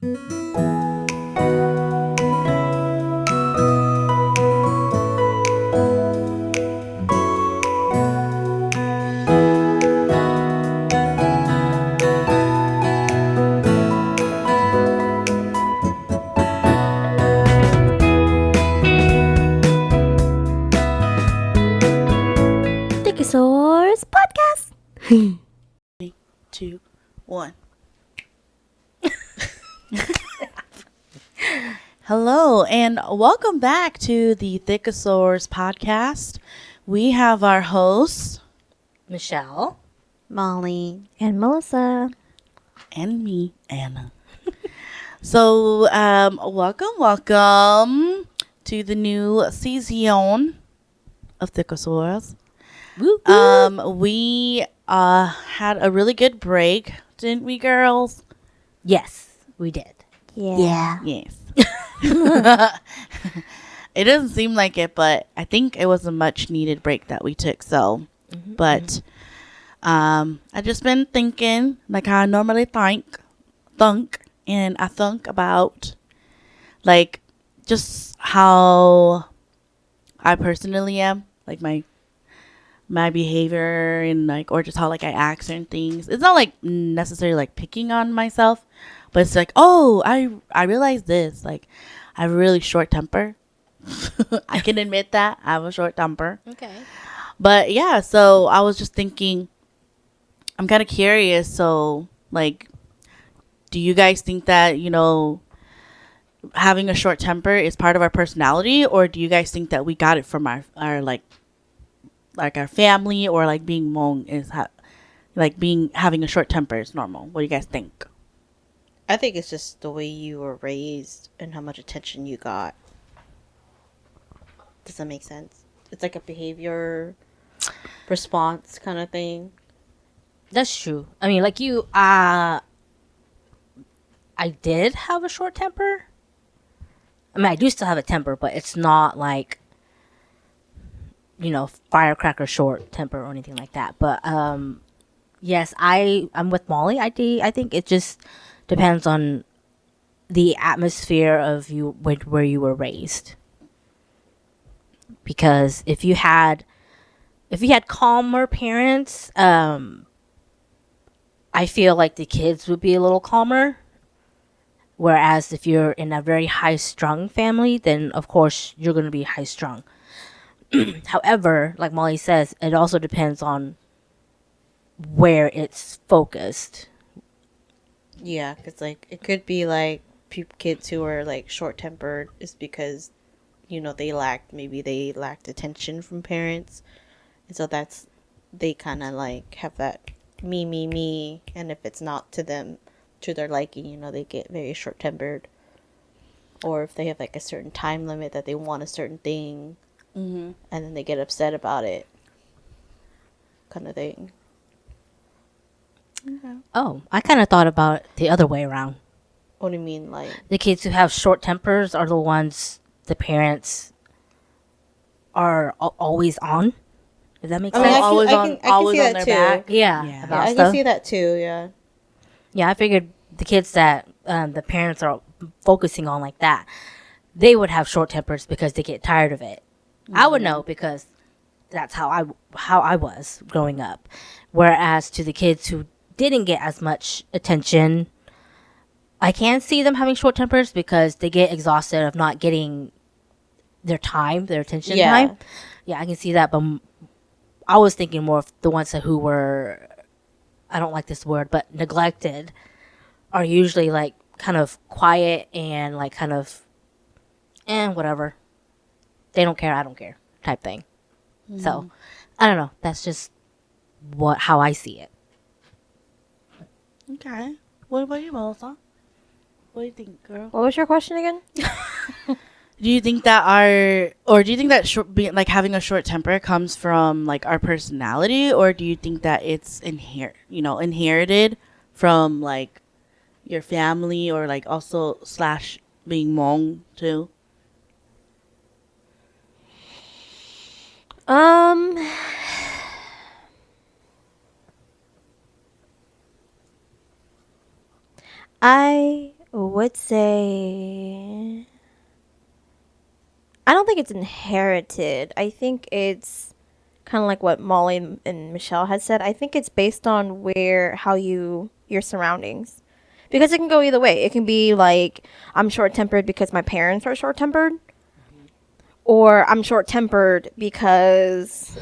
Dinosaurs Podcast. 2, 1. Hello, and welcome back to the Thickosaurs podcast. We have our hosts, Michelle, Molly, And Melissa. and me, Anna. So, welcome to the new season of Thickosaurs. We had a really good break, didn't we, girls? yes, we did. Yeah. Yes. It doesn't seem like it, but I think it was a much needed break that we took. So, I just been thinking like how I normally think, and I think about like just how I personally am, like my behavior and like, or just how like I act certain things. It's not like necessarily like picking on myself, but it's like, oh, I realized this. Like, I have a really short temper. I can admit that I have a short temper. Okay. But yeah, so I was just thinking, I'm kind of curious. So, like, do you guys think that, having a short temper is part of our personality, or do you guys think that we got it from our like our family, or like being Hmong is having a short temper is normal? What do you guys think? I think it's just the way you were raised and how much attention you got. Does that make sense? It's like a behavior response kind of thing. That's true. I mean, like you, I did have a short temper. I mean, I do still have a temper, but it's not like, firecracker short temper or anything like that. But yes, I'm with Molly. I think it just depends on the atmosphere of where you were raised. Because if you had calmer parents, I feel like the kids would be a little calmer. Whereas if you're in a very high-strung family, then of course you're going to be high-strung. However, like Molly says, it also depends on where it's focused. Yeah, because like it could be like kids who are like short-tempered is because they lacked attention from parents, and so they kind of like have that me, and if it's not to their liking, they get very short-tempered. Or if they have like a certain time limit that they want a certain thing, and then they get upset about it, kind of thing. Okay. Oh, I kind of thought about it the other way around. What do you mean, like? The kids who have short tempers are the ones the parents are always on. If that makes I mean, sense. Always I can always see on that their too. back. Yeah, Yeah. about I stuff. can see that too. Yeah. Yeah, I figured the kids that the parents are focusing on like that, they would have short tempers because they get tired of it. I would know because that's how I was growing up. Whereas to the kids who didn't get as much attention, I can see them having short tempers because they get exhausted of not getting their attention time. Yeah, I can see that, but I was thinking more of the ones who were, I don't like this word, but neglected, are usually like kind of quiet and like kind of, whatever. They don't care, I don't care type thing. So, I don't know. That's just how I see it. Okay. What about you, Melissa? What do you think, girl? What was your question again? Do you think that having a short temper comes from like our personality, or do you think that it's inherited from like your family, or like also / being Hmong too? I would say I don't think it's inherited. I think it's kind of like what Molly and Michelle had said. I think it's based on how your surroundings. Because it can go either way. It can be like I'm short-tempered because my parents are short-tempered, or I'm short-tempered because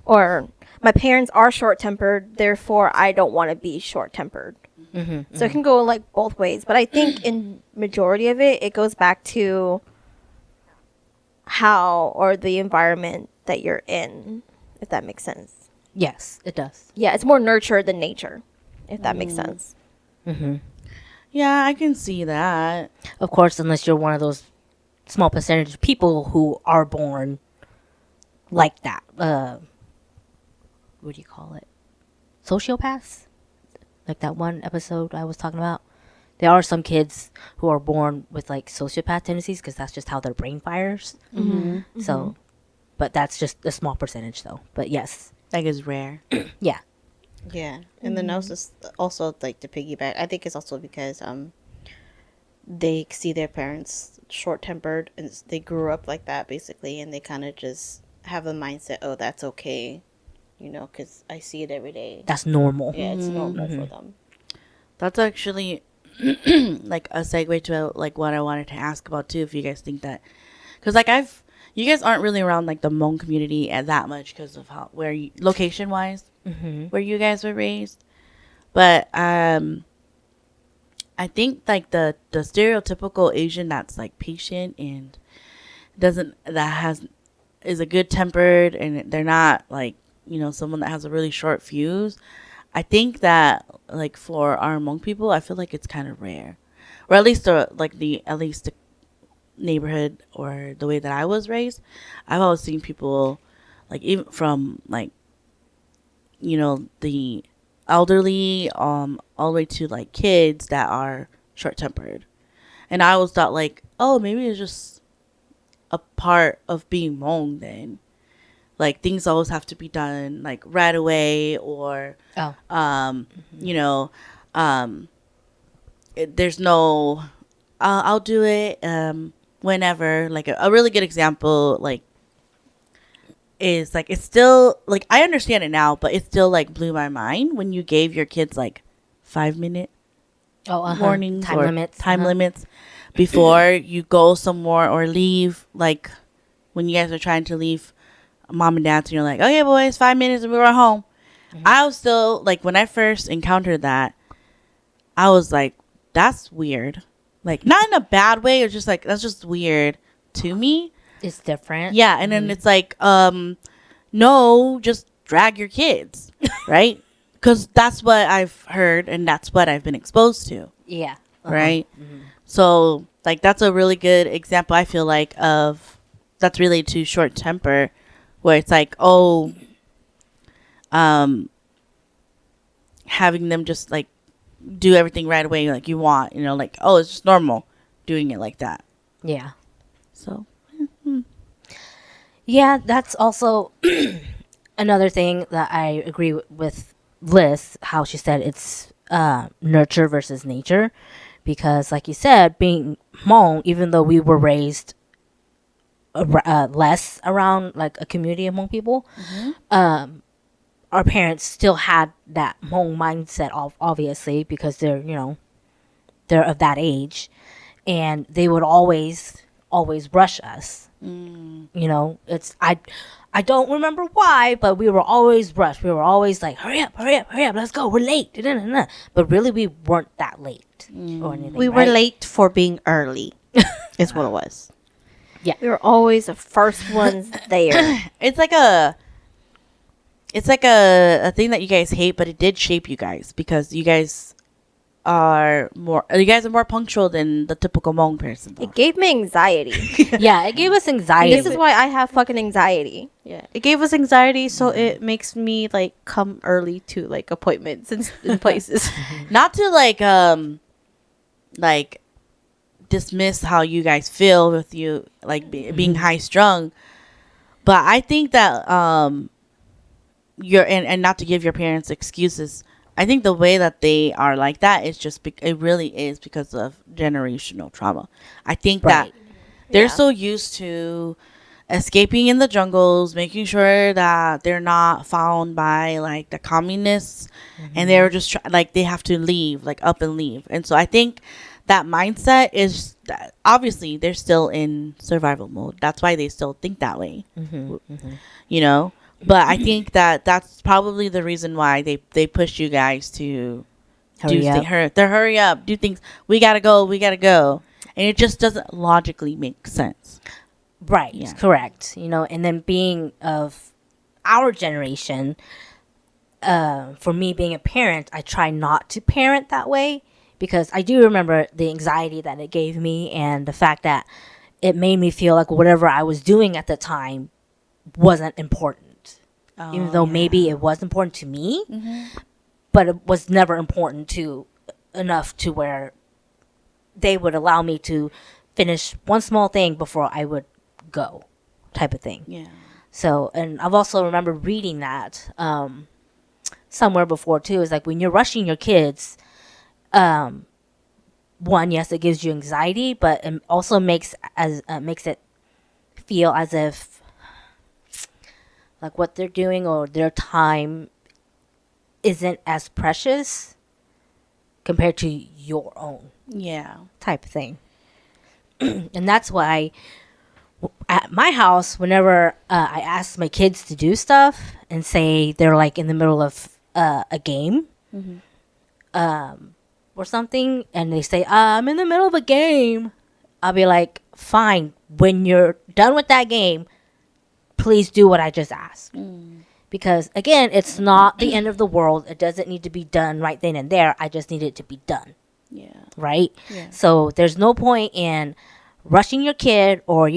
or my parents are short-tempered, therefore I don't want to be short-tempered. So it can go like both ways, but I think in majority of it goes back to how or the environment that you're in, if that makes sense. Yes, it does. Yeah, it's more nurture than nature, if that makes sense. Yeah, I can see that. Of course, unless you're one of those small percentage of people who are born like that. What do you call it? Sociopaths? Like that one episode I was talking about. There are some kids who are born with like sociopath tendencies because that's just how their brain fires. So, but that's just a small percentage though. But yes, Like it's rare. yeah. Yeah, and then also like to piggyback, I think it's also because they see their parents short tempered and they grew up like that basically, and they kind of just have a mindset, oh, that's okay, you know, because I see it every day. That's normal. Yeah, it's normal for them. That's actually like a segue to like what I wanted to ask about too. If you guys think that, because like you guys aren't really around like the Hmong community at that much because of location wise, where you guys were raised. But I think like the stereotypical Asian that's like patient and is a good tempered, and they're not like, you know, someone that has a really short fuse. I think that like for our Hmong people, I feel like it's kind of rare, or at least the neighborhood or the way that I was raised. I've always seen people like, even from like, you know, the elderly all the way to like kids that are short tempered, and I always thought like, oh, maybe it's just a part of being Hmong then. Like things always have to be done like right away, or you know, there's no I'll do it whenever. Like a really good example like is like, it's still like, I understand it now, but it still like blew my mind when you gave your kids like 5-minute warnings Time or limits. time limits before you go somewhere or leave. Like when you guys are trying to leave mom and dad's, and you're like, okay boys, 5 minutes and we're home. I was still like, when I first encountered that, I was like, that's weird. Like not in a bad way, or just like, that's just weird to me. It's different. Yeah. And then it's like, no, just drag your kids, right? Because that's what I've heard and that's what I've been exposed to. Yeah. Right. So like, that's a really good example, I feel like, of that's related to short temper, where it's like, oh, having them just like do everything right away like you want, you know, like, oh, it's just normal doing it like that. Yeah. So Yeah, that's also another thing that I agree with Liz, how she said it's nurture versus nature. Because like you said, being Hmong, even though we were raised less around like a community of Hmong people, our parents still had that Hmong mindset, obviously, because they're, you know, they're of that age, and they would always rush us. You know, it's I don't remember why, but we were always rushed. We were always like, hurry up, let's go, we're late. Da-da-da-da. But really, we weren't that late or anything. We were right? late for being early. Is what it was. We were always the first ones there. it's like a thing that you guys hate, but it did shape you guys, because you guys are more punctual than the typical Hmong person, though. It gave me anxiety. Yeah, it gave us anxiety. This is why I have fucking anxiety. Yeah, it gave us anxiety, so it makes me like come early to like appointments and places. Not to like dismiss how you guys feel with you like being high strung, but I think that and not to give your parents excuses, I think the way that they are like that is just it really is because of generational trauma. I think that Right. they're Yeah. so used to escaping in the jungles, making sure that they're not found by like the communists, and they're just like they have to leave, like up and leave. And so I think that mindset is that obviously they're still in survival mode. That's why they still think that way, you know. But I think that that's probably the reason why they push you guys to Hurry up. hurry up, do things. We gotta go, and it just doesn't logically make sense. Right. Yeah. Correct. And then being of our generation, for me being a parent, I try not to parent that way because I do remember the anxiety that it gave me and the fact that it made me feel like whatever I was doing at the time wasn't important. Even though maybe it was important to me, but it was never important to enough to where they would allow me to finish one small thing before I would go, type of thing. Yeah. So, and I've also remembered reading that somewhere before too. Is like when you're rushing your kids, one, yes, it gives you anxiety, but it also makes it feel as if like what they're doing or their time isn't as precious compared to your own Yeah. type of thing. And that's why at my house, whenever I ask my kids to do stuff and say they're like in the middle of a game or something, and they say, I'm in the middle of a game, I'll be like, fine, when you're done with that game, please do what I just asked. Because again, it's not the end of the world. It doesn't need to be done right then and there. I just need it to be done. Yeah. Right? Yeah. So there's no point in rushing your kid or,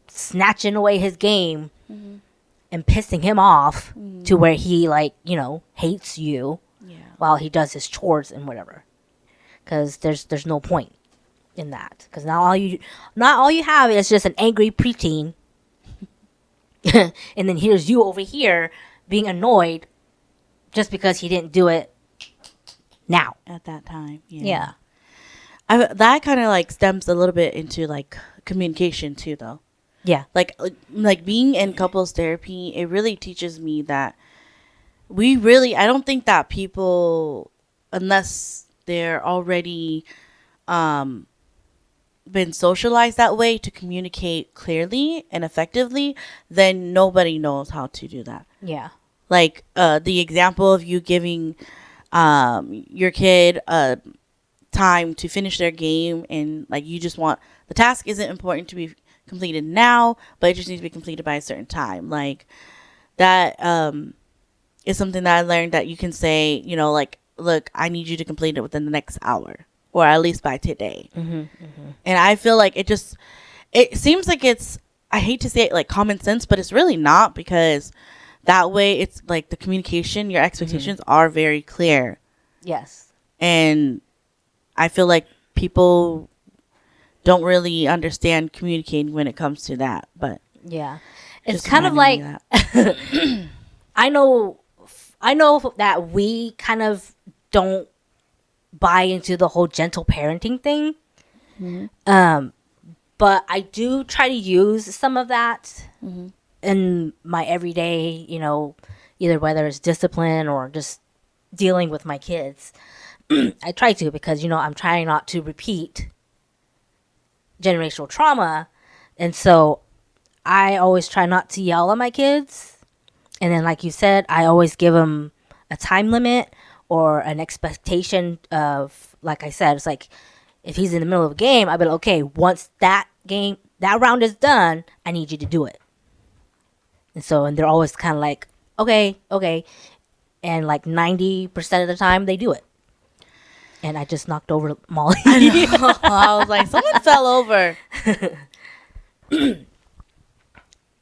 snatching away his game and pissing him off to where he hates you Yeah. while he does his chores and whatever. Because there's no point in that. Because not all you have is just an angry preteen. And then here's you over here being annoyed just because he didn't do it now. At that time. Yeah. That kind of like stems a little bit into like communication too, though. Yeah. Like being in couples therapy, it really teaches me that I don't think that people, unless they're already been socialized that way to communicate clearly and effectively, then nobody knows how to do that. Yeah. Like the example of you giving your kid time to finish their game, and like you just want the task isn't important to be completed now, but it just needs to be completed by a certain time. Like that is something that I learned, that you can say, like, look, I need you to complete it within the next hour, or at least by today. And I feel like it seems like it's, I hate to say it like common sense, but it's really not, because that way it's like the communication, your expectations are very clear. Yes. And I feel like people don't really understand communicating when it comes to that, but Yeah. It's just kind of like, reminded me of I know that we kind of don't buy into the whole gentle parenting thing. But I do try to use some of that in my everyday, either whether it's discipline or just dealing with my kids. I try to, because, I'm trying not to repeat generational trauma. And so I always try not to yell at my kids. And then, like you said, I always give them a time limit or an expectation of, like I said, it's like, if he's in the middle of a game, I'll be like, okay, once that round is done, I need you to do it. And they're always kind of like, okay. And like 90% of the time they do it. And I just knocked over Molly. I was like, someone fell over.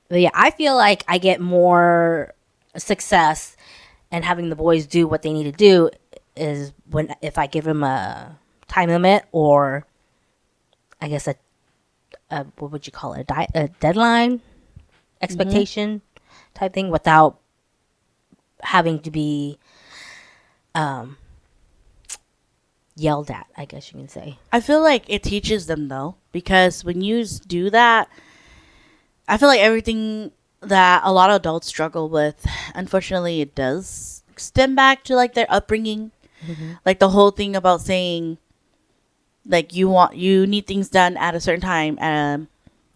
But yeah, I feel like I get more success and having the boys do what they need to do is if I give them a time limit, or I guess a what would you call it, a deadline expectation type thing, without having to be um yelled at, I guess you can say. I feel like it teaches them though, because when you do that, I feel like everything that a lot of adults struggle with, unfortunately, it does stem back to like their upbringing. Like the whole thing about saying, like you need things done at a certain time,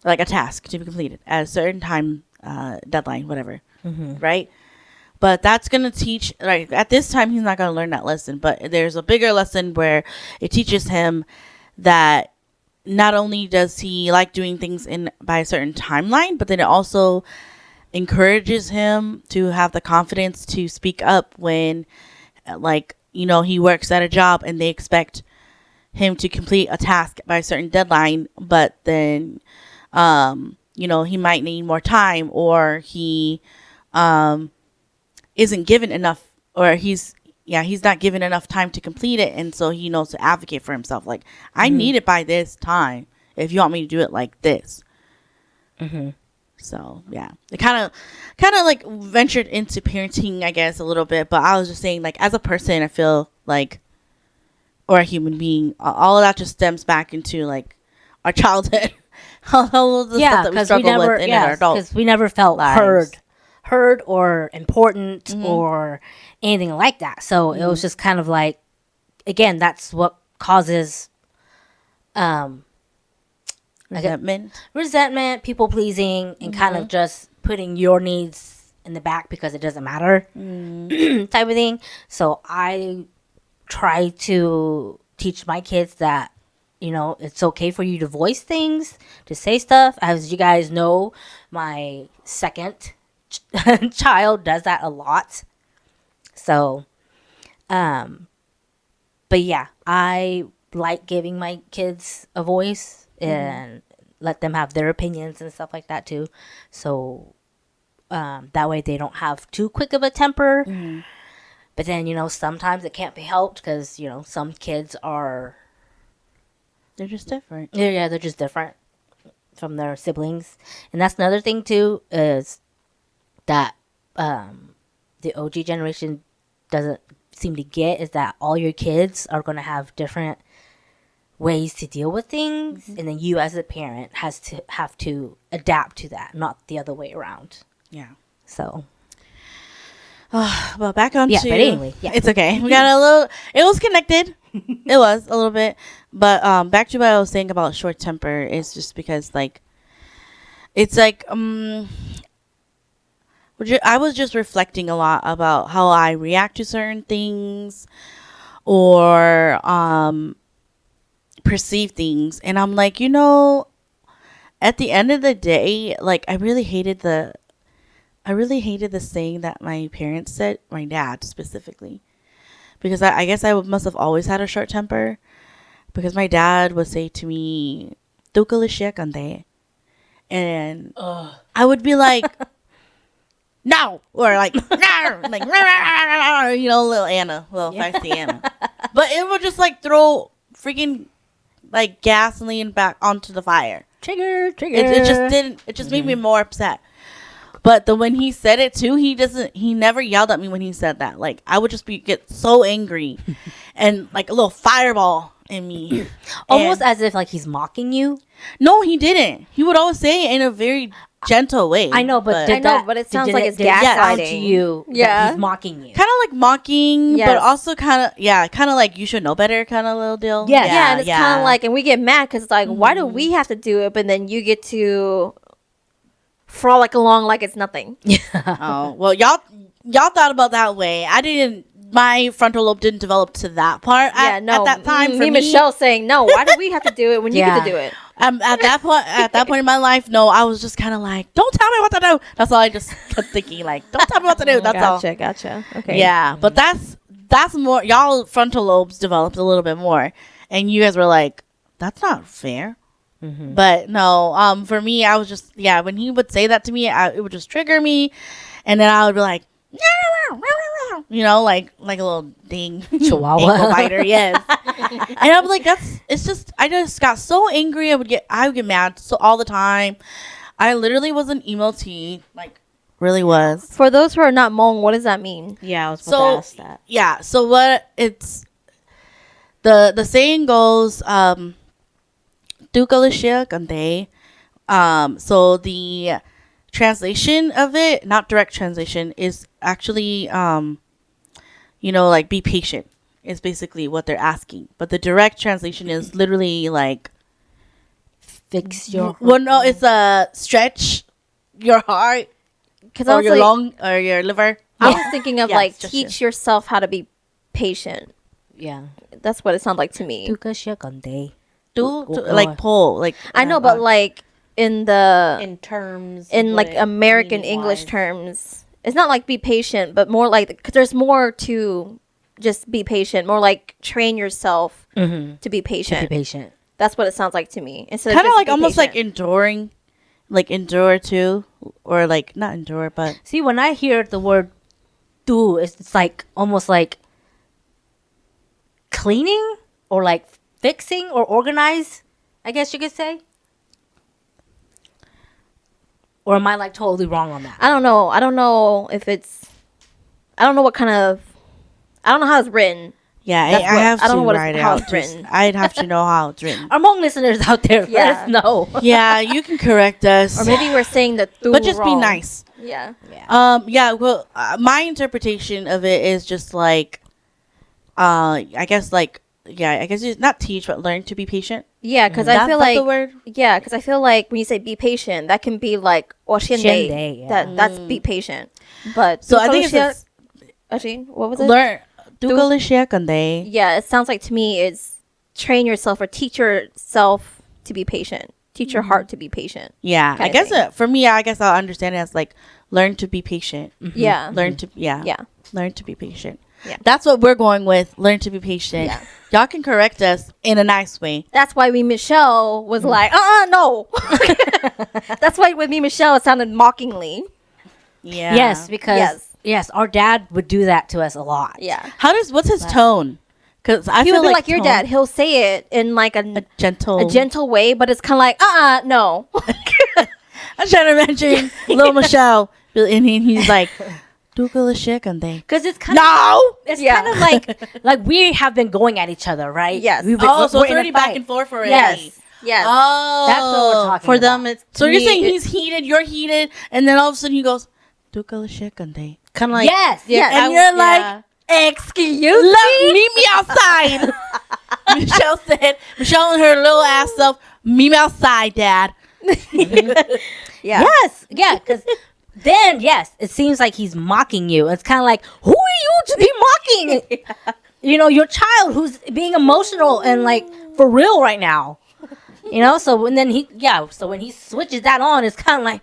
like a task to be completed at a certain time, deadline, whatever, right? But that's gonna teach. Right at this time, he's not gonna learn that lesson. But there's a bigger lesson where it teaches him that not only does he like doing things in by a certain timeline, but then it also encourages him to have the confidence to speak up when, like, he works at a job and they expect him to complete a task by a certain deadline, but then, he might need more time, or he isn't given enough, or he's not given enough time to complete it, and so he knows to advocate for himself. Like, I need it by this time if you want me to do it like this. So yeah, it kind of like ventured into parenting, I guess, a little bit. But I was just saying, like, as a person, I feel like, or a human being, all of that just stems back into like our childhood, all of the stuff that we struggle with in our adult because we never felt lives. heard or important or anything like that. So it was just kind of like, again, that's what causes resentment, people pleasing, and kind of just putting your needs in the back because it doesn't matter type of thing. So I try to teach my kids that, it's okay for you to voice things, to say stuff. As you guys know, my second child does that a lot. So, but yeah, I like giving my kids a voice and let them have their opinions and stuff like that too. So, that way they don't have too quick of a temper. But then, sometimes it can't be helped because, some kids are... They're just different. Yeah, they're just different from their siblings. And that's another thing too, is that the OG generation doesn't seem to get, is that all your kids are going to have different ways to deal with things, and then you as a parent have to adapt to that, not the other way around. Yeah. So well, back on yeah, to... but anyway, yeah. It's okay. We got a little... It was connected. It was a little bit. But back to what I was saying about short temper is just because, like, it's like... I was just reflecting a lot about how I react to certain things or perceive things. And I'm like, at the end of the day, like, I really hated the saying that my parents said, my dad specifically, because I guess I must have always had a short temper, because my dad would say to me, "Tu ka le siya kante," and I would be like, "No," or like, "No," like, little Anna, little feisty Anna, but it would just like throw freaking like gasoline back onto the fire. Trigger. It just didn't. It just made me more upset. But when he said it too, he never yelled at me when he said that. Like, I would just get so angry and like a little fireball in me. Almost as if like he's mocking you. No, he didn't. He would always say it in a very gentle way. I know, but it sounds like it's gaslighting to you. Yeah. He's mocking you. Kind of like mocking, Yes. but also kind of like you should know better kind of little deal. Yeah, and it's kind of like, and we get mad because it's like, why do we have to do it, but then you get to frolic along like it's nothing. Oh, well, y'all thought about that way. I didn't. My frontal lobe didn't develop to that part at that time. For me, Michelle saying, no, why do we have to do it when you get to do it? At that point in my life, no, I was just kind of like, don't tell me what to do. That's all I just kept thinking, like, don't tell me what to do. That's all. Gotcha. Okay. Yeah, but that's more. Y'all frontal lobes developed a little bit more, and you guys were like, that's not fair. Mm-hmm. But no, for me, I was just, when he would say that to me, it would just trigger me, and then I would be like, like a little ding chihuahua ankle biter, yes. And I'm like, I just got so angry. I would get mad so all the time. I literally was an emo teen, like really was. For those who are not Hmong, what does that mean? Yeah, I was about So to ask that. yeah, so what it's the saying goes, "Dukalishia gande." So the translation of it, not direct translation, is actually like be patient is basically what they're asking. But the direct translation is literally like, Fix your. well, no, it's a stretch your heart Because I or was your like, lung or your liver. I was thinking of Yeah, like it's just teach yourself how to be patient. Yeah. That's what it sounded like to me. Like pull, like I know, but like in the In terms, in of like what it American English meaning-wise. terms, it's not like be patient, but more like because there's more to just be patient. More like train yourself Mm-hmm. to be To be patient. patient. That's what it sounds like to me. Instead kind of just like be almost like patient. enduring, like endure too, or like not endure, but See, when I hear the word "do," it's like almost like cleaning or like fixing or organize. I guess you could say. Or am I like totally wrong on that? I don't know. I don't know if it's. I don't know what kind of. I don't know how it's written. yeah, I That's what- have I don't to know what it's- write it how out. it's written. I'd have to know how it's written. Our Hmong listeners out there, let Yeah. us know. Yeah, you can correct us, Or maybe we're saying the but just be wrong. nice. Yeah. Yeah. Well, my interpretation of it is just like, I guess like, yeah, I guess it's not teach, but learn to be patient. Yeah, because I feel That's like the word. yeah, because I feel like when you say be patient, that can be like 我现得, Shende, yeah. that's be patient. But So I think it's just actually what was it? learn. Dukalishia Yeah, it sounds like to me is train yourself or teach yourself to be patient. Teach your heart to be patient. Yeah, I kinda guess thing. for me, I guess I'll understand it as like learn to be patient. Yeah. Learn to Yeah. learn to be patient. Yeah. That's what we're going with. Learn to be patient. Yeah. Y'all can correct us in a nice way. That's why Michelle was like, no. That's why with me, Michelle, it sounded mockingly. Yeah. Yes, because Yes. yes, our dad would do that to us a lot. Yeah. What's his tone? Because I He feel would be like your tone- dad. He'll say it in like a gentle. a gentle way, but it's kind of like, no. I'm trying to imagine little Michelle, and he's like, Dukalishia Because it's kind of No. it's Yeah. kind of like we have been going at each other, right? Yes. We've been, Oh, so we're it's in a already back fight. and forth already. Yes. Yes. Oh, That's what we're talking For about. them, it's So to you're me, saying it- he's heated, you're heated, and then all of a sudden he goes, Dukalishia Gande. kind of like Yes. Yeah, And you're like, excuse me? Meet me outside. Michelle and her little ass self, meet me outside, Dad. Yeah. Yes. Yeah. Because then, yes, it seems like he's mocking you. It's kind of like, who are you to be mocking? You know, your child who's being emotional and like for real right now. You know, so when then so when he switches that on, it's kind of like,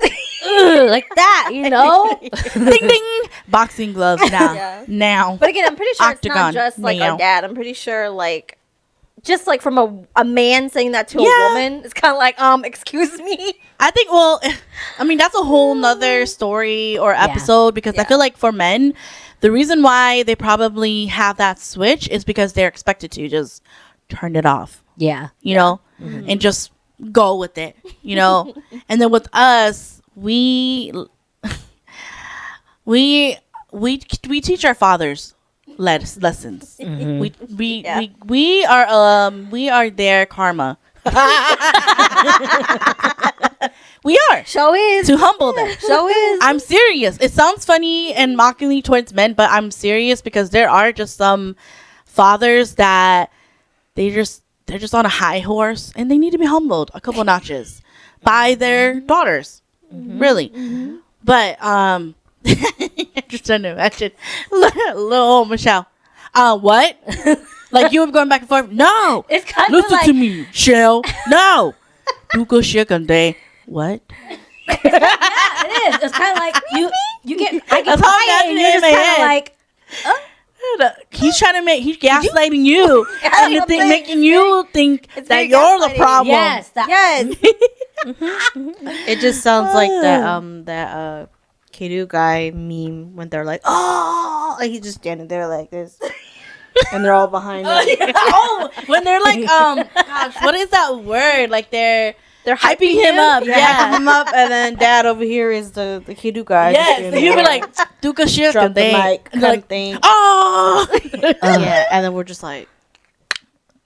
ugh, like that, you know? Ding ding. Boxing gloves now. Yeah. Now. But again, I'm pretty sure it's Octagon. not just like Meow. our dad. I'm pretty sure like just like from a man saying that to Yeah. a woman, it's kind of like, excuse me. I think, well, I mean, that's a whole nother story or episode because I Yeah. feel like for men, the reason why they probably have that switch is because they're expected to just turn it off, Yeah. you know, and just go with it, you know. And then with us, we teach our fathers lessons. Yeah. We are their karma. We are Show is. to humble them. Show is. I'm serious. It sounds funny and mockingly towards men, but I'm serious because there are just some fathers that they're just on a high horse and they need to be humbled a couple notches by their daughters. Really. But just trying to imagine little old Michelle. What? Like you were going back and forth? No. It's kind of Listen like, to me, Shell. No. Duka Shikande. What? it is. It's kind of like you get I get That's how I quiet and imagine you're it in just my kind of head. like, He's gaslighting you and the thing, making you think It's that very you're the gaslighting. problem. yes, that, Yes. it just sounds like that Kidu guy meme when they're like, oh, like he's just standing there like this, and they're all behind him. Oh, when they're like, gosh, what is that word? Like they're They're hyping him up. Yeah, Yeah. hype him up, and then dad over here is the kid guy. Yes. He'd be like, Duka shit. drop the mic, And kind they're like, of thing. oh. Yeah, and then we're just like,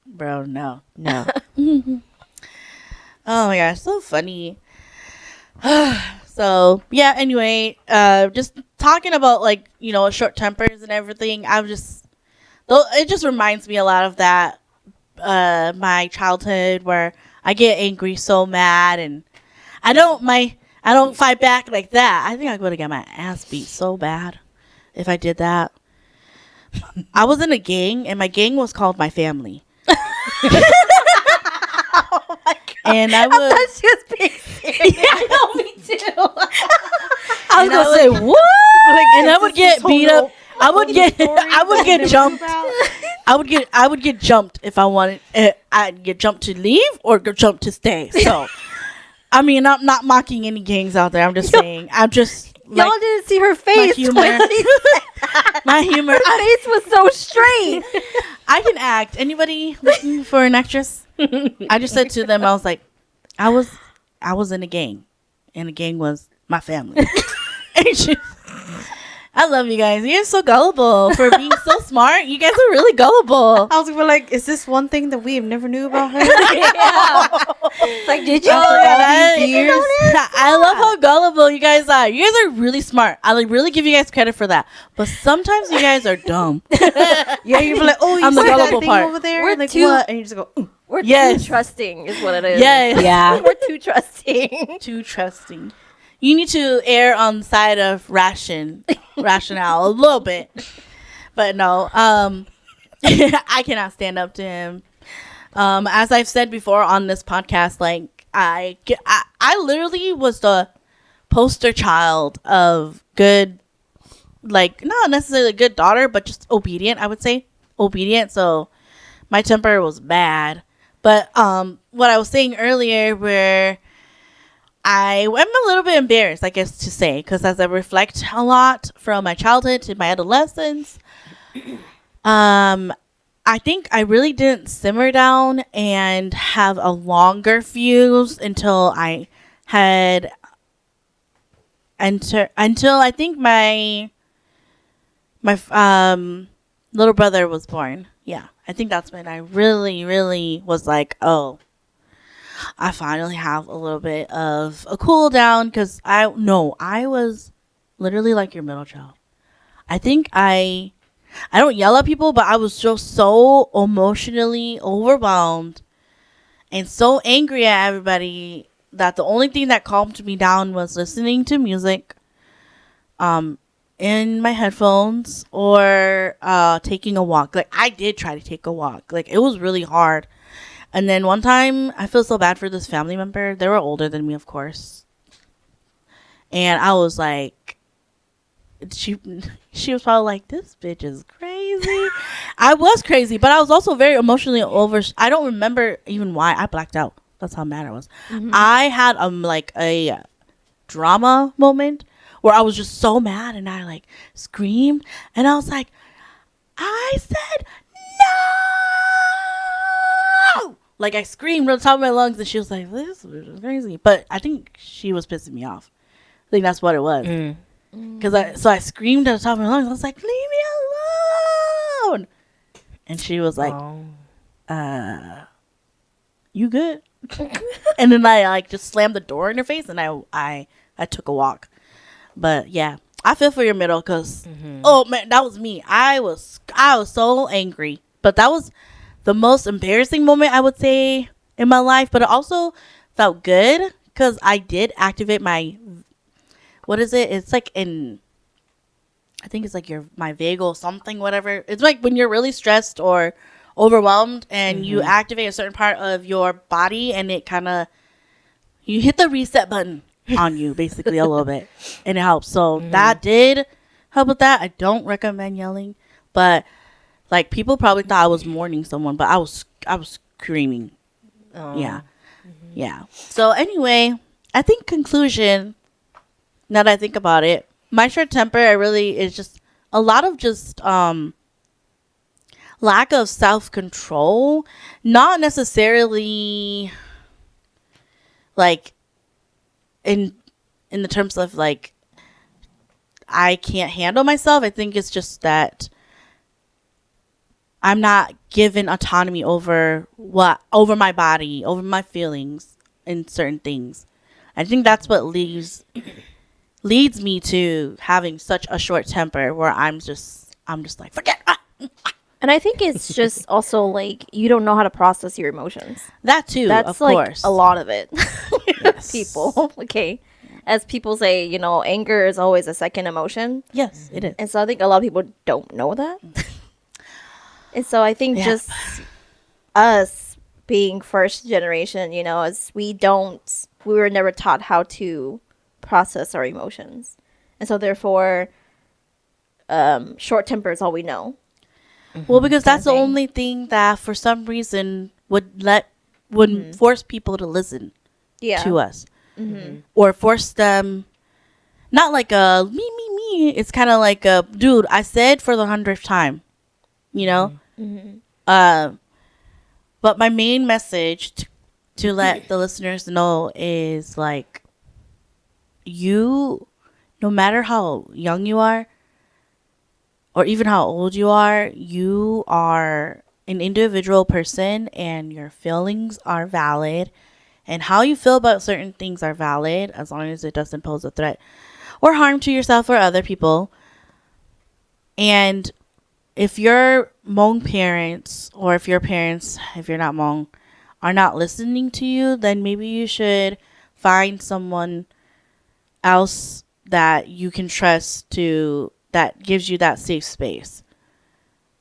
Bro, no. no. Oh my gosh, so funny. So yeah, anyway, just talking about like, you know, short tempers and everything. It just reminds me a lot of that my childhood where I get angry so mad and I don't fight back like that. I think I would have got my ass beat so bad if I did that. I was in a gang and my gang was called My Family. And I would. She was being serious. I know, me too. I was And gonna I say would- what? And I would get beat up. I would get jumped. I would get jumped if I wanted. I'd get jumped to leave or get jumped to stay. So, I mean, I'm not mocking any gangs out there. I'm just saying. I'm just Y'all didn't see her face. my humor. when he said- My humor. Her face was so straight. I can act. Anybody looking for an actress? I just said to them, I was like, I was in a gang, and the gang was My Family. I love you guys. You're so gullible for being so smart. You guys are really gullible. I was gonna be like, is this one thing that we have never knew about her? It's like, did you? I love how gullible you guys are. You guys are really smart. I like really give you guys credit for that. But sometimes you guys are dumb. Yeah, you'd be like, oh, you I'm see the that gullible thing part. over there? We're Like too- what? And you just go, "Mm." We're Yes. too trusting, is what it is. Yes. Yeah. We're too trusting. Too trusting. You need to err on the side of rationale a little bit. But no, I cannot stand up to him. As I've said before on this podcast, like I literally was the poster child of good, like not necessarily a good daughter, but just obedient. I would say obedient. So my temper was bad. But what I was saying earlier, where I'm a little bit embarrassed, I guess to say, because as I reflect a lot from my childhood to my adolescence, I think I really didn't simmer down and have a longer fuse until I had until I think my little brother was born. Yeah, I think that's when I really was like, oh, I finally have a little bit of a cool down, because I was literally like your middle child. I think I don't yell at people, but I was just so emotionally overwhelmed and so angry at everybody that the only thing that calmed me down was listening to music in my headphones or taking a walk. Like I did try to take a walk. Like it was really hard. And then one time, I feel so bad for this family member. They were older than me, of course. And I was like, she was probably like, this bitch is crazy. I was crazy, but I was also very emotionally I don't remember even why. I blacked out. That's how mad I was. Mm-hmm. I had like a drama moment where I was just so mad and I like screamed. And I was like, I said no! Like I screamed on the top of my lungs, and she was like, "This is crazy." But I think she was pissing me off. I think that's what it was. I screamed at the top of my lungs. I was like, "Leave me alone!" And she was like, "You good?" And then I like just slammed the door in her face, and I took a walk. But yeah, I feel for your middle, because oh man, that was me. I was so angry, but that was the most embarrassing moment, I would say, in my life. But it also felt good because I did activate my, what is it? It's like I think it's like my vagal something, whatever. It's like when you're really stressed or overwhelmed and you activate a certain part of your body, and it kind of, you hit the reset button on you basically a little bit, and it helps. So that did help with that. I don't recommend yelling, but like people probably thought I was mourning someone, but I was screaming. Yeah. So anyway, I think conclusion, now that I think about it, my short temper, I really is just a lot of just lack of self-control, not necessarily like in the terms of like I can't handle myself. I think it's just that I'm not given autonomy over my body, over my feelings in certain things. I think that's what leads me to having such a short temper where I'm just like forget And I think it's just also like you don't know how to process your emotions. that too. That's of like course, a lot of it. Yes. People, okay. As people say, you know, anger is always a second emotion. Yes, it is. And so I think a lot of people don't know that. And so I think Yeah. just us being first generation, you know, as we were never taught how to process our emotions. And so therefore, short temper is all we know. Well, because that's the thing. only thing that for some reason would force people to listen Yeah. to us, or force them. Not like a me. It's kind of like a dude. I said for the 100th time, you know. But my main message to let the listeners know is like, you, no matter how young you are, or even how old you are an individual person, and your feelings are valid, and how you feel about certain things are valid as long as it doesn't pose a threat or harm to yourself or other people. And if your Hmong parents, or if your parents, if you're not Hmong, are not listening to you, then maybe you should find someone else that you can trust that gives you that safe space.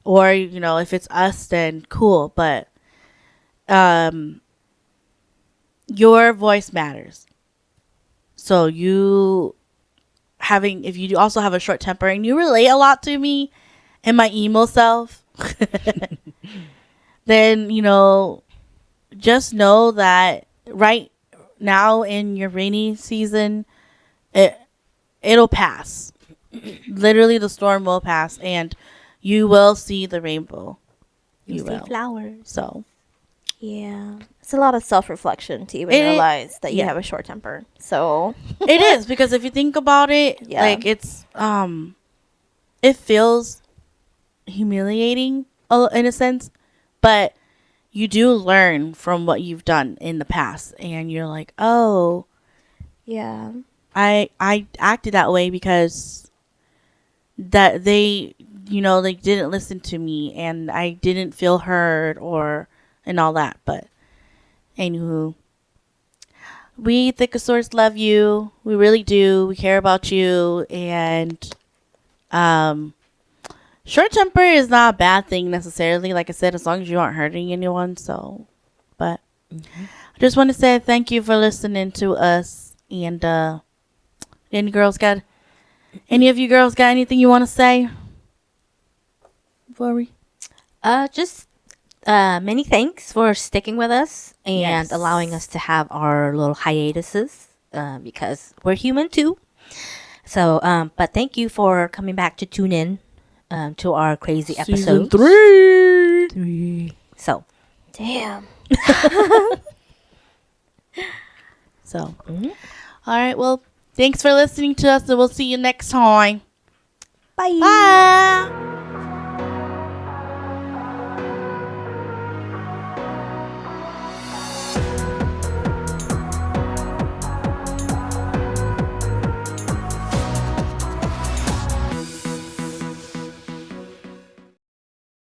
Or, you know, if it's us, then cool. But your voice matters. So if you also have a short temper and you relate a lot to me and my emo self, then, you know, just know that right now in your rainy season, it'll pass. Literally, the storm will pass, and you will see the rainbow. You see will. flowers. So Yeah. It's a lot of self-reflection to even It- realize that you yeah. have a short temper. So it is, because if you think about it, Yeah. like it's it feels humiliating in a sense, but you do learn from what you've done in the past, and you're like, oh, yeah. I acted that way because that they didn't listen to me, and I didn't feel heard, and all that. But anywho, we Thickosaurs love you. We really do. We care about you, and short temper is not a bad thing necessarily. Like I said, as long as you aren't hurting anyone. So, but I just want to say thank you for listening to us. And any of you girls got anything you want to say before we? Just many thanks for sticking with us and Yes. allowing us to have our little hiatuses because we're human too. So, but thank you for coming back to tune in to our crazy Season episodes. 3. So, Damn. So, all right. Well, thanks for listening to us, and we'll see you next time. Bye. Bye.